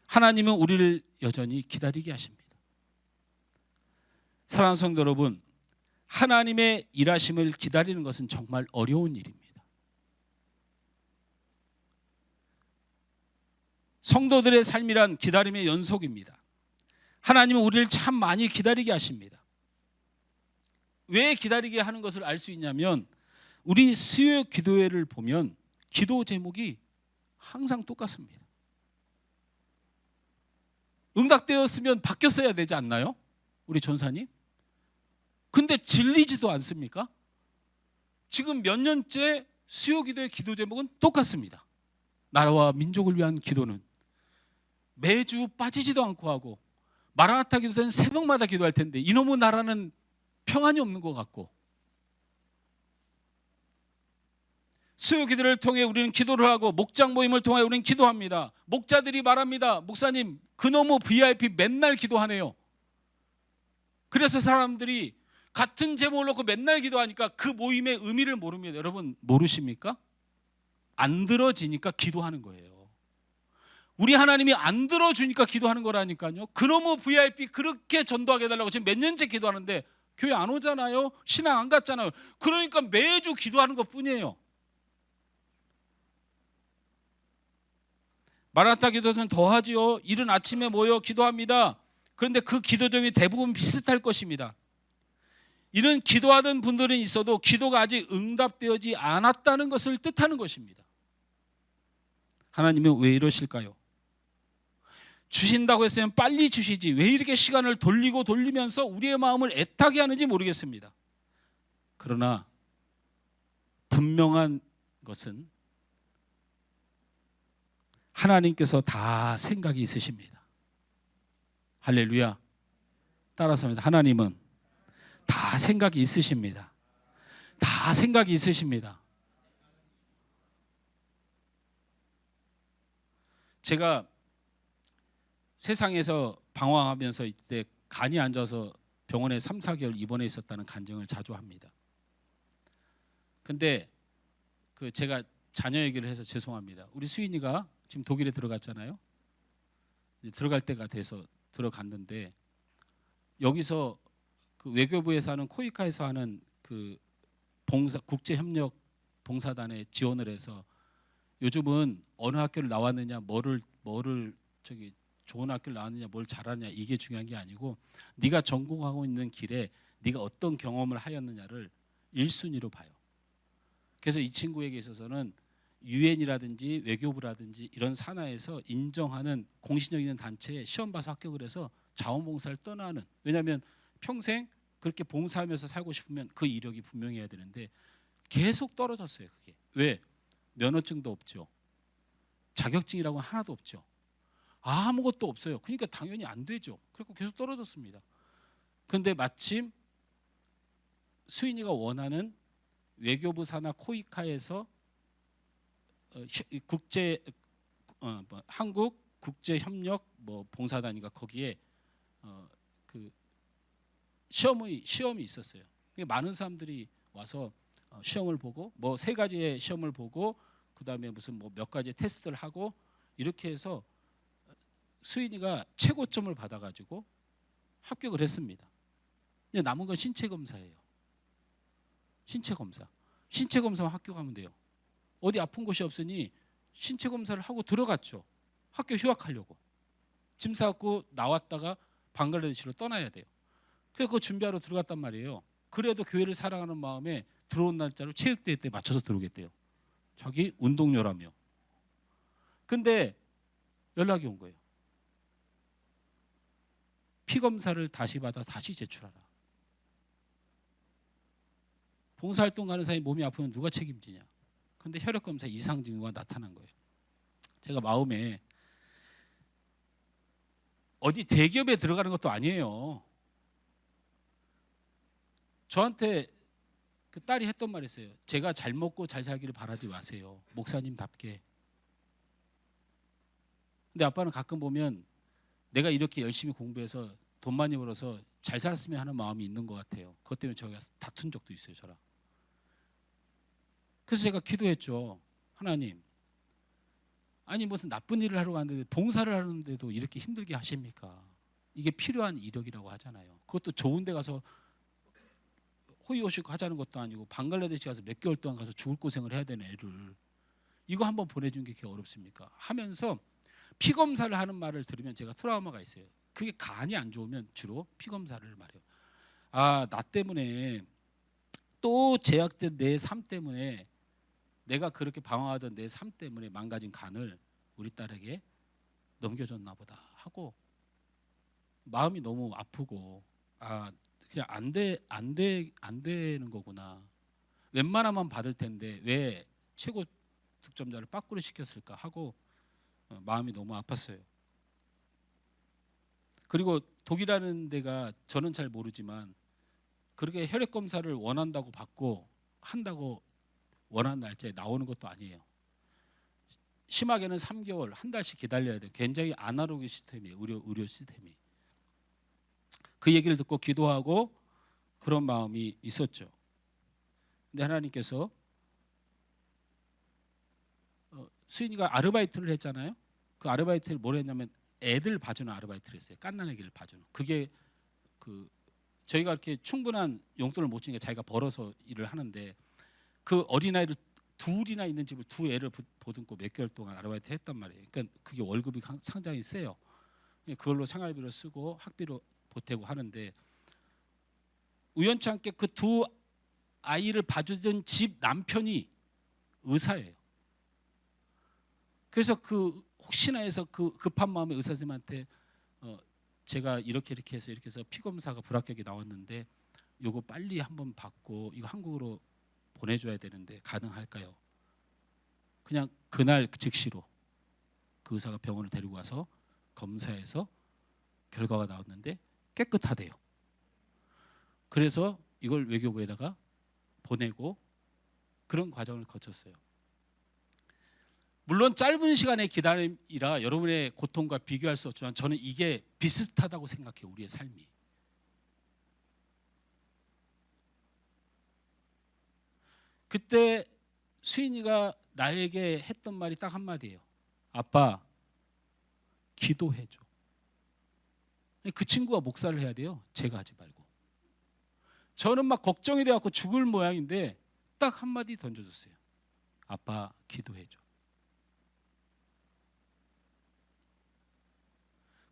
하나님은 우리를 여전히 기다리게 하십니다. 사랑하는 성도 여러분, 하나님의 일하심을 기다리는 것은 정말 어려운 일입니다. 성도들의 삶이란 기다림의 연속입니다. 하나님은 우리를 참 많이 기다리게 하십니다. 왜 기다리게 하는 것을 알 수 있냐면 우리 수요 기도회를 보면 기도 제목이 항상 똑같습니다. 응답되었으면 바뀌었어야 되지 않나요? 우리 전사님? 근데 질리지도 않습니까? 지금 몇 년째 수요 기도의 기도 제목은 똑같습니다. 나라와 민족을 위한 기도는 매주 빠지지도 않고 하고, 마라나타 기도는 새벽마다 기도할 텐데 이놈의 나라는 평안이 없는 것 같고, 수요 기도를 통해 우리는 기도를 하고 목장 모임을 통해 우리는 기도합니다. 목자들이 말합니다. 목사님 그놈의 VIP 맨날 기도하네요. 그래서 사람들이 같은 제목을 놓고 맨날 기도하니까 그 모임의 의미를 모릅니다. 여러분 모르십니까? 안 들어지니까 기도하는 거예요. 우리 하나님이 안 들어주니까 기도하는 거라니까요. 그놈의 VIP 그렇게 전도하게 해달라고 지금 몇 년째 기도하는데 교회 안 오잖아요. 신앙 안 갔잖아요. 그러니까 매주 기도하는 것뿐이에요. 마라나타 기도는 더하지요. 이른 아침에 모여 기도합니다. 그런데 그 기도 점이 대부분 비슷할 것입니다. 이런 기도하던 분들은 있어도 기도가 아직 응답되지 않았다는 것을 뜻하는 것입니다. 하나님은 왜 이러실까요? 주신다고 했으면 빨리 주시지 왜 이렇게 시간을 돌리고 돌리면서 우리의 마음을 애타게 하는지 모르겠습니다. 그러나 분명한 것은 하나님께서 다 생각이 있으십니다. 할렐루야. 따라서 합니다. 하나님은 다 생각이 있으십니다. 다 생각이 있으십니다. 제가 세상에서 방황하면서 이때 간이 안 좋아서 병원에 3, 4개월 입원해 있었다는 간증을 자주 합니다. 근데 제가 자녀 얘기를 해서 죄송합니다. 우리 수인이가 지금 독일에 들어갔잖아요. 들어갈 때가 돼서 들어갔는데 여기서 그 외교부에서 하는 코이카에서 하는 그 국제협력 봉사단에 지원을 해서 요즘은 어느 학교를 나왔느냐, 뭐를 좋은 학교를 나왔느냐, 뭘 잘하느냐 이게 중요한 게 아니고 네가 전공하고 있는 길에 네가 어떤 경험을 하였느냐를 1순위로 봐요. 그래서 이 친구에게 있어서는 유엔이라든지 외교부라든지 이런 산하에서 인정하는 공신력 있는 단체에 시험 봐서 합격을 해서 자원봉사를 떠나는, 왜냐하면 평생 그렇게 봉사하면서 살고 싶으면 그 이력이 분명해야 되는데 계속 떨어졌어요. 그게 왜? 면허증도 없죠. 자격증이라고 하나도 없죠. 아무것도 없어요. 그러니까 당연히 안 되죠. 그리고 계속 떨어졌습니다. 그런데 마침 수인이가 원하는 외교부 산하 코이카에서 한국 국제협력 봉사단인가 거기에 그 시험이 있었어요. 많은 사람들이 와서 시험을 보고 3가지의 시험을 보고 그다음에 무슨 몇 가지 테스트를 하고 이렇게 해서 수인이가 최고점을 받아가지고 합격을 했습니다. 근데 남은 건 신체 검사예요. 신체 검사만 합격하면 돼요. 어디 아픈 곳이 없으니 신체 검사를 하고 들어갔죠. 학교 휴학하려고. 짐 싸고 나왔다가 방글라데시로 떠나야 돼요. 그래서 그거 준비하러 들어갔단 말이에요. 그래도 교회를 사랑하는 마음에 들어온 날짜로 체육대회 때 맞춰서 들어오겠대요. 자기 운동료라며. 근데 연락이 온 거예요. 피검사를 다시 받아 다시 제출하라. 봉사활동 가는 사람이 몸이 아프면 누가 책임지냐. 근데 혈액검사 이상 징후가 나타난 거예요. 제가 마음에 어디 대기업에 들어가는 것도 아니에요. 저한테 그 딸이 했던 말이 있어요. 제가 잘 먹고 잘 살기를 바라지 마세요. 목사님답게. 근데 아빠는 가끔 보면 내가 이렇게 열심히 공부해서 돈 많이 벌어서 잘 살았으면 하는 마음이 있는 것 같아요. 그것 때문에 저희가 다툰 적도 있어요. 저랑. 그래서 제가 기도했죠. 하나님, 아니 무슨 나쁜 일을 하러 갔는데 봉사를 하는데도 이렇게 힘들게 하십니까? 이게 필요한 이력이라고 하잖아요. 그것도 좋은 데 가서 호의호식 하자는 것도 아니고 방글라데시 가서 몇 개월 동안 가서 죽을 고생을 해야 되는 애를 이거 한번 보내주는 게 그렇게 어렵습니까? 하면서 피 검사를 하는 말을 들으면 제가 트라우마가 있어요. 그게 간이 안 좋으면 주로 피 검사를 말해요. 아, 나 때문에 또 제약된 내 삶 때문에 내가 그렇게 방황하던 내 삶 때문에 망가진 간을 우리 딸에게 넘겨줬나 보다 하고 마음이 너무 아프고 아 그냥 안 되는 거구나. 웬만하면 받을 텐데 왜 최고 득점자를 빠꾸를 시켰을까 하고 마음이 너무 아팠어요. 그리고 독이라는 데가 저는 잘 모르지만 그렇게 혈액 검사를 원한다고 받고 한다고 원하는 날짜에 나오는 것도 아니에요. 심하게는 3개월, 한 달씩 기다려야 돼요. 굉장히 아날로그 시스템이에요. 의료 시스템이. 그 얘기를 듣고 기도하고 그런 마음이 있었죠. 근데 하나님께서 수인이가 아르바이트를 했잖아요. 그 아르바이트를 뭘 했냐면 애들 봐주는 아르바이트를 했어요. 갓난아기를 봐주는. 그게 그 저희가 이렇게 충분한 용돈을 못 주니까 자기가 벌어서 일을 하는데 그 어린아이를 둘이나 있는 집을 두 애를 보듬고 몇 개월 동안 아르바이트 했단 말이에요. 그러니까 그게 월급이 상당히 세요. 그걸로 생활비로 쓰고 학비로 보태고 하는데 우연치 않게 그 두 아이를 봐주던 집 남편이 의사예요. 그래서 그 혹시나 해서 그 급한 마음에 의사 선생님한테 제가 이렇게 해서 피 검사가 불합격이 나왔는데 요거 빨리 한번 받고 이거 한국으로 보내줘야 되는데 가능할까요? 그냥 그날 즉시로 그 의사가 병원을 데리고 와서 검사해서 결과가 나왔는데 깨끗하대요. 그래서 이걸 외교부에다가 보내고 그런 과정을 거쳤어요. 물론 짧은 시간의 기다림이라 여러분의 고통과 비교할 수 없지만 저는 이게 비슷하다고 생각해요. 우리의 삶이. 그때 수인이가 나에게 했던 말이 딱 한마디예요. 아빠, 기도해줘. 그 친구가 목사를 해야 돼요. 제가 하지 말고. 저는 막 걱정이 돼갖고 죽을 모양인데 딱 한마디 던져줬어요. 아빠, 기도해줘.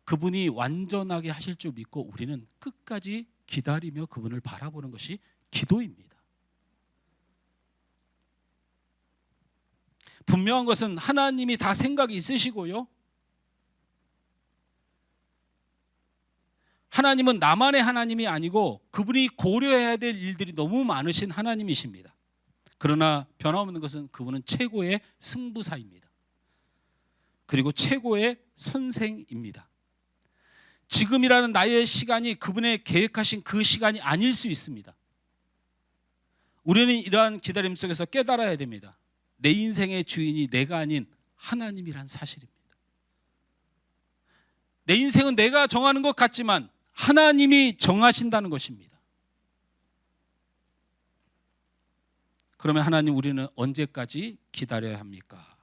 그분이 완전하게 하실 줄 믿고 우리는 끝까지 기다리며 그분을 바라보는 것이 기도입니다. 분명한 것은 하나님이 다 생각이 있으시고요. 하나님은 나만의 하나님이 아니고 그분이 고려해야 될 일들이 너무 많으신 하나님이십니다. 그러나 변함없는 것은 그분은 최고의 승부사입니다. 그리고 최고의 선생입니다. 지금이라는 나의 시간이 그분의 계획하신 그 시간이 아닐 수 있습니다. 우리는 이러한 기다림 속에서 깨달아야 됩니다. 내 인생의 주인이 내가 아닌 하나님이란 사실입니다. 내 인생은 내가 정하는 것 같지만 하나님이 정하신다는 것입니다. 그러면 하나님, 우리는 언제까지 기다려야 합니까?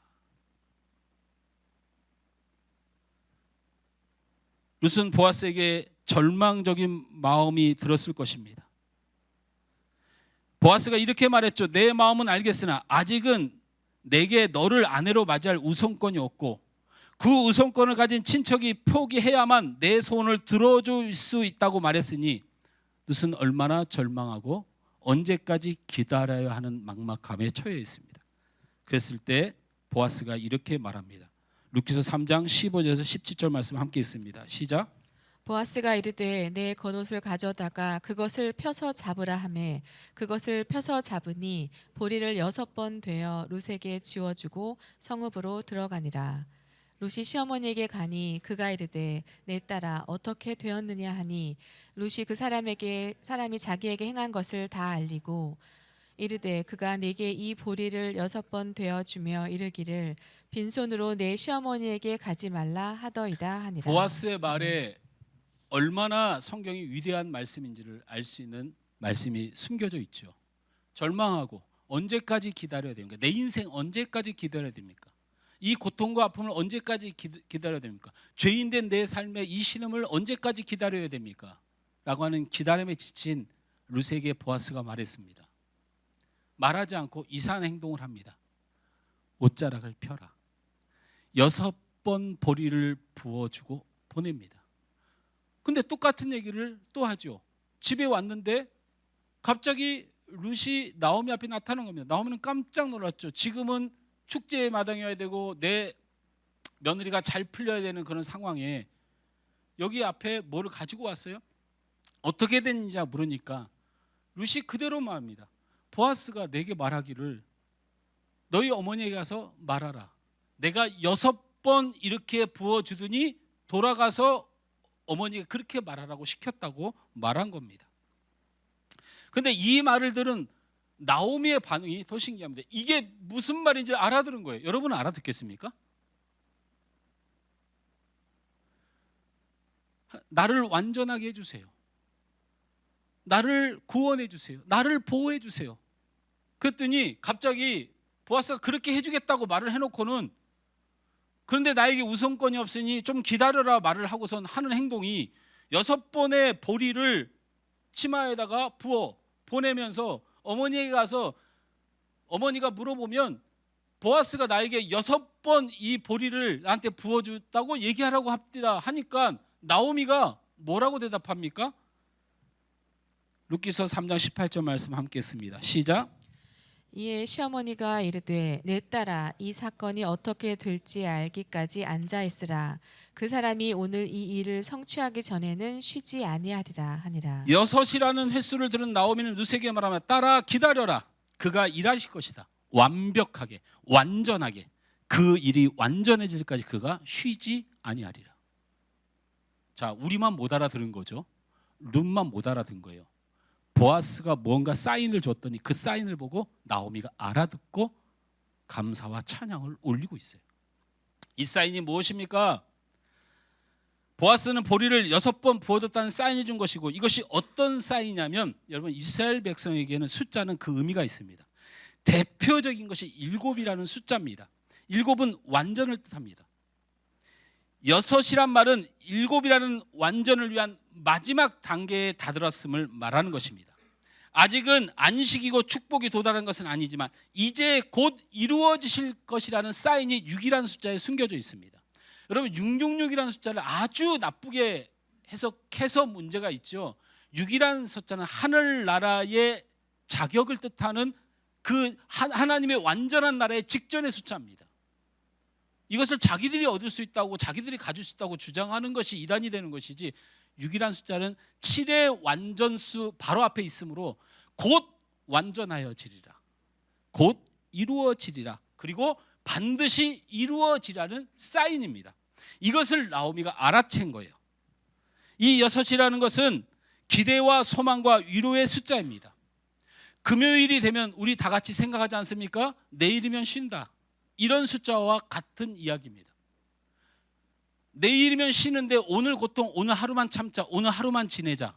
룻은 보아스에게 절망적인 마음이 들었을 것입니다. 보아스가 이렇게 말했죠. 내 마음은 알겠으나 아직은 내게 너를 아내로 맞이할 우선권이 없고 그 우선권을 가진 친척이 포기해야만 내 소원을 들어줄 수 있다고 말했으니 룻은 얼마나 절망하고 언제까지 기다려야 하는 막막함에 처해 있습니다. 그랬을 때 보아스가 이렇게 말합니다. 룻기서 3장 15절에서 17절 말씀 함께 있습니다. 시작. 보아스가 이르되 내 겉옷을 가져다가 그것을 펴서 잡으라 하매 그것을 펴서 잡으니 보리를 6번 되어 룻에게 지워주고 성읍으로 들어가니라. 룻이 시어머니에게 가니 그가 이르되 내 딸아 어떻게 되었느냐 하니 룻이 그 사람이 자기에게 행한 것을 다 알리고 이르되 그가 내게 이 보리를 6번 되어 주며 이르기를 빈손으로 내 시어머니에게 가지 말라 하더이다 하니라. 보아스의 말에 얼마나 성경이 위대한 말씀인지를 알 수 있는 말씀이 숨겨져 있죠. 절망하고 언제까지 기다려야 됩니까? 내 인생 언제까지 기다려야 됩니까? 이 고통과 아픔을 언제까지 기다려야 됩니까? 죄인된 내 삶의 이 신음을 언제까지 기다려야 됩니까? 라고 하는 기다림에 지친 루세에게 보아스가 말했습니다. 말하지 않고 이상한 행동을 합니다. 옷자락을 펴라. 6번 보리를 부어주고 보냅니다. 근데 똑같은 얘기를 또 하죠. 집에 왔는데 갑자기 룻이 나오미 앞에 나타난 겁니다. 나오미는 깜짝 놀랐죠. 지금은 축제의 마당이어야 되고 내 며느리가 잘 풀려야 되는 그런 상황에 여기 앞에 뭐를 가지고 왔어요? 어떻게 됐는지 물으니까 룻이 그대로 말합니다. 보아스가 내게 말하기를 너희 어머니에게 가서 말하라. 내가 6번 이렇게 부어주더니 돌아가서 어머니가 그렇게 말하라고 시켰다고 말한 겁니다. 근데 이 말을 들은 나오미의 반응이 더 신기합니다. 이게 무슨 말인지 알아들은 거예요. 여러분은 알아듣겠습니까? 나를 완전하게 해주세요. 나를 구원해 주세요. 나를 보호해 주세요. 그랬더니 갑자기 보아스가 그렇게 해주겠다고 말을 해놓고는 그런데 나에게 우선권이 없으니 좀 기다려라 말을 하고선 하는 행동이 6번의 보리를 치마에다가 부어 보내면서 어머니에게 가서 어머니가 물어보면 보아스가 나에게 6번 이 보리를 나한테 부어줬다고 얘기하라고 합니다 하니까 나오미가 뭐라고 대답합니까? 룻기서 3장 18절 말씀 함께 했습니다. 시작. 이에 시어머니가 이르되 내 딸아 이 사건이 어떻게 될지 알기까지 앉아 있으라. 그 사람이 오늘 이 일을 성취하기 전에는 쉬지 아니하리라 하니라. 6이라는 횟수를 들은 나오미는 룻에게 말하며 딸아 기다려라. 그가 일하실 것이다. 완벽하게 완전하게 그 일이 완전해질까지 그가 쉬지 아니하리라. 자, 우리만 못 알아들은 거죠. 룻만 못 알아듣은 거예요. 보아스가 뭔가 사인을 줬더니 그 사인을 보고 나오미가 알아듣고 감사와 찬양을 올리고 있어요. 이 사인이 무엇입니까? 보아스는 보리를 6번 부어줬다는 사인을 준 것이고 이것이 어떤 사인이냐면 여러분 이스라엘 백성에게는 숫자는 그 의미가 있습니다. 대표적인 것이 7이라는 숫자입니다. 7은 완전을 뜻합니다. 6이란 말은 7이라는 완전을 위한 마지막 단계에 다다랐음을 말하는 것입니다. 아직은 안식이고 축복이 도달한 것은 아니지만 이제 곧 이루어지실 것이라는 사인이 6이라는 숫자에 숨겨져 있습니다. 여러분 666이라는 숫자를 아주 나쁘게 해석해서 문제가 있죠. 6이라는 숫자는 하늘나라의 자격을 뜻하는 그 하나님의 완전한 나라의 직전의 숫자입니다. 이것을 자기들이 얻을 수 있다고 자기들이 가질 수 있다고 주장하는 것이 이단이 되는 것이지 6이라는 숫자는 7의 완전수 바로 앞에 있으므로 곧 완전하여지리라. 곧 이루어지리라. 그리고 반드시 이루어지라는 사인입니다. 이것을 나오미가 알아챈 거예요. 이 6이라는 것은 기대와 소망과 위로의 숫자입니다. 금요일이 되면 우리 다 같이 생각하지 않습니까? 내일이면 쉰다. 이런 숫자와 같은 이야기입니다. 내일이면 쉬는데 오늘 고통 오늘 하루만 참자. 오늘 하루만 지내자.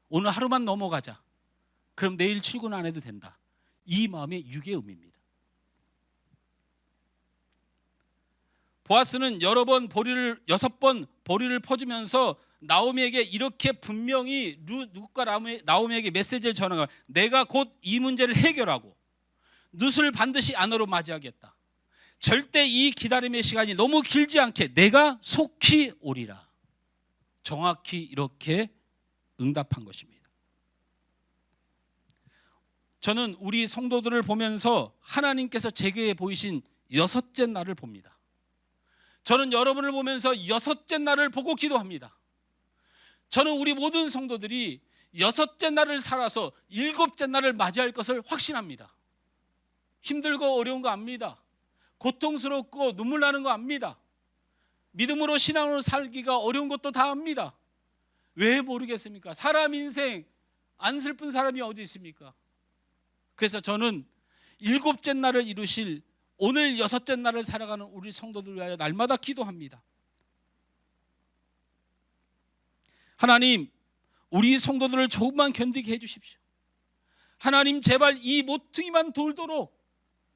오늘 하루만 넘어가자. 그럼 내일 출근 안 해도 된다. 이 마음의 6의 의미입니다. 보아스는 여러 번 보리를 6번 보리를 퍼주면서 나오미에게 이렇게 분명히 룻과 나오미에게 메시지를 전하고 내가 곧 이 문제를 해결하고 룻을 반드시 아내로 맞이하겠다. 절대 이 기다림의 시간이 너무 길지 않게 내가 속히 오리라. 정확히 이렇게 응답한 것입니다. 저는 우리 성도들을 보면서 하나님께서 제게 보이신 6째 날을 봅니다. 저는 여러분을 보면서 6째 날을 보고 기도합니다. 저는 우리 모든 성도들이 6째 날을 살아서 7째 날을 맞이할 것을 확신합니다. 힘들고 어려운 거 압니다. 고통스럽고 눈물 나는 거 압니다. 믿음으로 신앙으로 살기가 어려운 것도 다 압니다. 왜 모르겠습니까? 사람 인생 안 슬픈 사람이 어디 있습니까? 그래서 저는 7째 날을 이루실 오늘 6째 날을 살아가는 우리 성도들 위하여 날마다 기도합니다. 하나님, 우리 성도들을 조금만 견디게 해주십시오. 하나님, 제발 이 모퉁이만 돌도록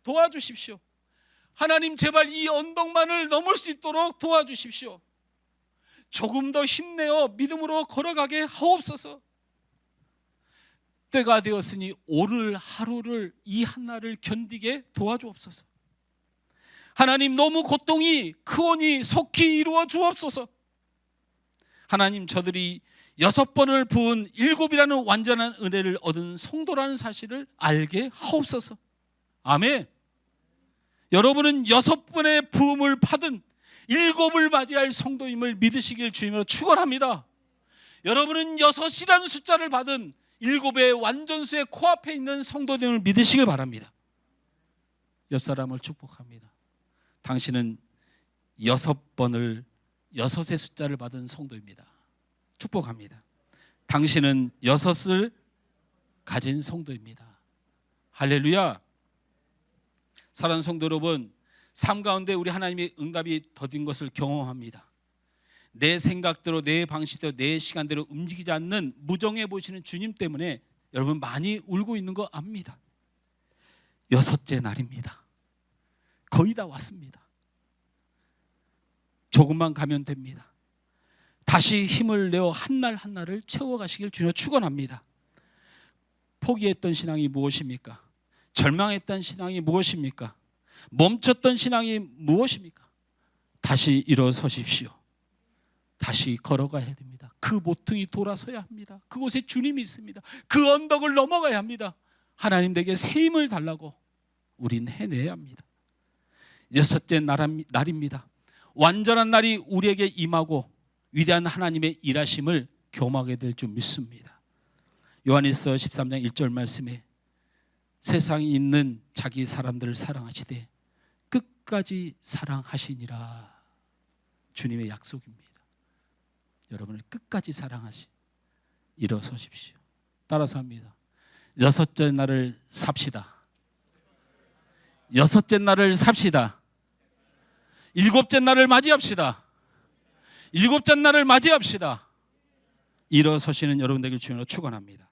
도와주십시오. 하나님, 제발 이 언덕만을 넘을 수 있도록 도와주십시오. 조금 더 힘내어 믿음으로 걸어가게 하옵소서. 때가 되었으니 오늘 하루를 이 한날을 견디게 도와주옵소서. 하나님, 너무 고통이 크오니 속히 이루어 주옵소서. 하나님, 저들이 6번을 부은 7이라는 완전한 은혜를 얻은 성도라는 사실을 알게 하옵소서. 아멘. 여러분은 6번의 부음을 받은 7을 맞이할 성도임을 믿으시길 주님으로 축원합니다. 여러분은 6이라는 숫자를 받은 7의 완전수의 코앞에 있는 성도됨을 믿으시길 바랍니다. 옆 사람을 축복합니다. 당신은 6번을 6의 숫자를 받은 성도입니다. 축복합니다. 당신은 6을 가진 성도입니다. 할렐루야. 사랑하는 성도 여러분, 삶 가운데 우리 하나님의 응답이 더딘 것을 경험합니다. 내 생각대로, 내 방식대로, 내 시간대로 움직이지 않는 무정해 보시는 주님 때문에 여러분 많이 울고 있는 거 압니다. 6째 날입니다. 거의 다 왔습니다. 조금만 가면 됩니다. 다시 힘을 내어 한날 한날을 채워가시길 주님으로 축원합니다. 포기했던 신앙이 무엇입니까? 절망했던 신앙이 무엇입니까? 멈췄던 신앙이 무엇입니까? 다시 일어서십시오. 다시 걸어가야 됩니다. 그 모퉁이 돌아서야 합니다. 그곳에 주님이 있습니다. 그 언덕을 넘어가야 합니다. 하나님 댁에 새 힘을 달라고 우린 해내야 합니다. 6째 날입니다. 완전한 날이 우리에게 임하고 위대한 하나님의 일하심을 경험하게 될 줄 믿습니다. 요한일서 13장 1절 말씀에 세상에 있는 자기 사람들을 사랑하시되 끝까지 사랑하시니라. 주님의 약속입니다. 여러분을 끝까지 사랑하시. 일어서십시오. 따라서 합니다. 6째 날을 삽시다. 6째 날을 삽시다. 7째 날을 맞이합시다. 7째 날을 맞이합시다. 일어서시는 여러분 되길 주님으로 축원합니다.